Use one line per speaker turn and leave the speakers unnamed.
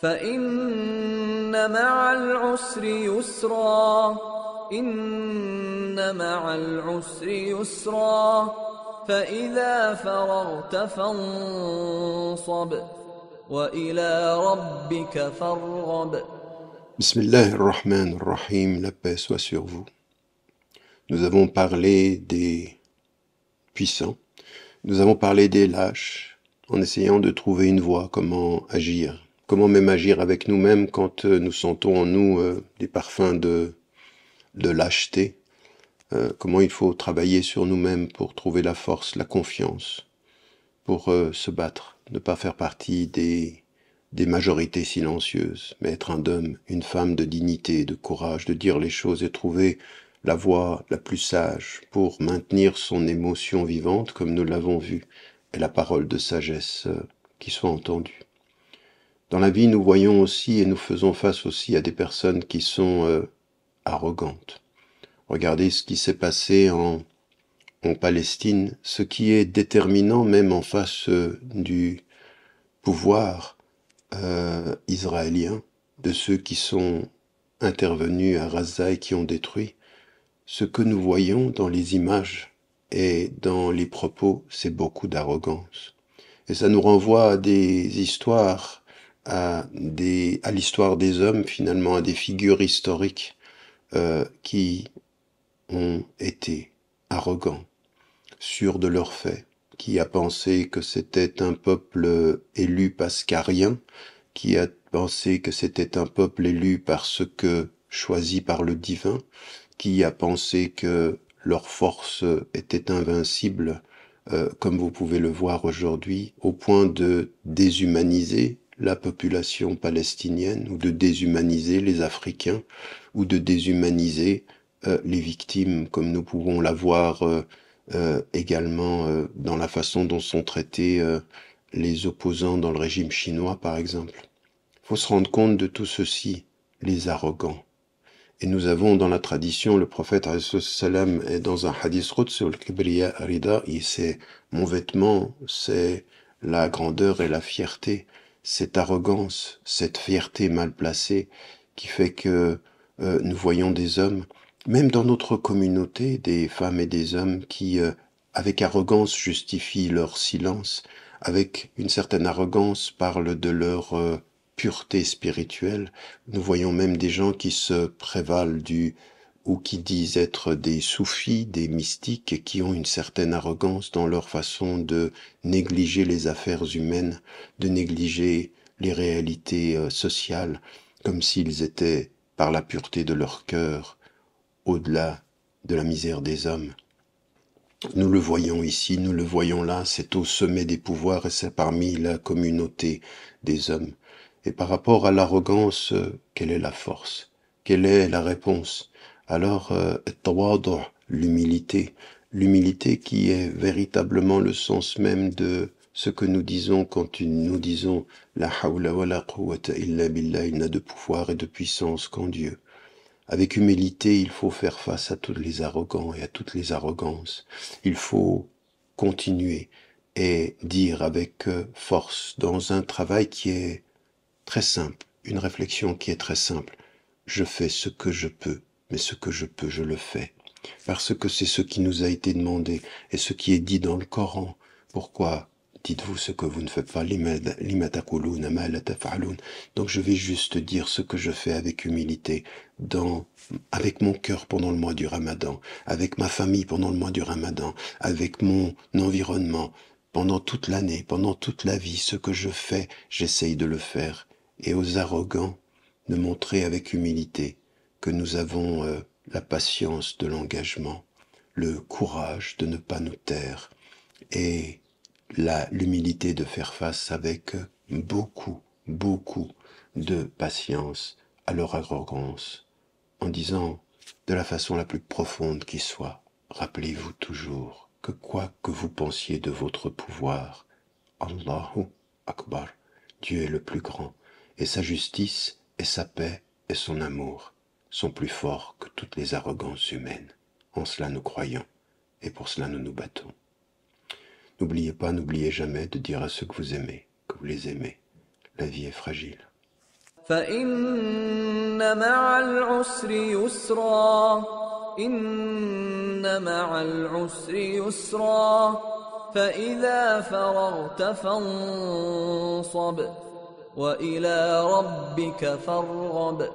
فإن مع العسر يسرا إن مع العسر يسرا فإذا فرغت فانصب وإلى ربك فارغب.
Bismillah ar-Rahman ar-Rahim, la paix soit sur vous. Nous avons parlé des puissants, nous avons parlé des lâches, en essayant de trouver une voie, comment agir, comment même agir avec nous-mêmes quand nous sentons en nous des parfums de lâcheté, comment il faut travailler sur nous-mêmes pour trouver la force, la confiance, pour se battre, ne pas faire partie des majorités silencieuses, mais être un homme, une femme de dignité, de courage, de dire les choses et trouver la voie la plus sage pour maintenir son émotion vivante, comme nous l'avons vu, et la parole de sagesse qui soit entendue. Dans la vie, nous voyons aussi et nous faisons face aussi à des personnes qui sont arrogantes. Regardez ce qui s'est passé en Palestine, ce qui est déterminant même en face du pouvoir israéliens, de ceux qui sont intervenus à Gaza et qui ont détruit, ce que nous voyons dans les images et dans les propos, c'est beaucoup d'arrogance. Et ça nous renvoie à des histoires, à l'histoire des hommes, finalement, à des figures historiques qui ont été arrogants, sûrs de leurs faits, qui a pensé que c'était un peuple élu parce qu'à rien, qui a pensé que c'était un peuple élu parce que choisi par le divin, qui a pensé que leur force était invincible, comme vous pouvez le voir aujourd'hui, au point de déshumaniser la population palestinienne, ou de déshumaniser les Africains, ou de déshumaniser les victimes, comme nous pouvons la voir également dans la façon dont sont traités les opposants dans le régime chinois, par exemple. Il faut se rendre compte de tout ceci, les arrogants. Et nous avons dans la tradition, le prophète salam est dans un hadith Quds, al-kibriya rida, et c'est mon vêtement, c'est la grandeur et la fierté, cette arrogance, cette fierté mal placée qui fait que nous voyons des hommes, même dans notre communauté, des femmes et des hommes qui, avec arrogance, justifient leur silence, avec une certaine arrogance, parlent de leur pureté spirituelle. Nous voyons même des gens qui se prévalent ou qui disent être des soufis, des mystiques, et qui ont une certaine arrogance dans leur façon de négliger les affaires humaines, de négliger les réalités sociales, comme s'ils étaient, par la pureté de leur cœur, au-delà de la misère des hommes. Nous le voyons ici, nous le voyons là, c'est au sommet des pouvoirs et c'est parmi la communauté des hommes. Et par rapport à l'arrogance, quelle est la force? Quelle est la réponse? Alors, l'humilité. L'humilité qui est véritablement le sens même de ce que nous disons quand nous disons la hawla wa la quwwata illa billah, il n'a de pouvoir et de puissance qu'en Dieu. Avec humilité, il faut faire face à tous les arrogants et à toutes les arrogances. Il faut continuer et dire avec force dans un travail qui est très simple, une réflexion qui est très simple. Je fais ce que je peux, mais ce que je peux, je le fais. Parce que c'est ce qui nous a été demandé et ce qui est dit dans le Coran. Pourquoi dites-vous ce que vous ne faites pas? Lima taquluna ma la taf'alun. Donc je vais juste dire ce que je fais avec humilité, avec mon cœur pendant le mois du Ramadan, avec ma famille pendant le mois du Ramadan, avec mon environnement, pendant toute l'année, pendant toute la vie. Ce que je fais, j'essaye de le faire. Et aux arrogants, de montrer avec humilité que nous avons la patience de l'engagement, le courage de ne pas nous taire et l'humilité de faire face avec beaucoup, beaucoup de patience à leur arrogance, en disant de la façon la plus profonde qui soit, rappelez-vous toujours que quoi que vous pensiez de votre pouvoir, Allahu Akbar, Dieu est le plus grand, et sa justice et sa paix et son amour sont plus forts que toutes les arrogances humaines. En cela nous croyons, et pour cela nous nous battons. N'oubliez pas, n'oubliez jamais de dire à ceux que vous aimez, que vous les aimez. La vie est fragile.
فإن مع العسر يسرا إن مع العسر يسرا فإذا فرغت فانصب وإلى ربك فارغب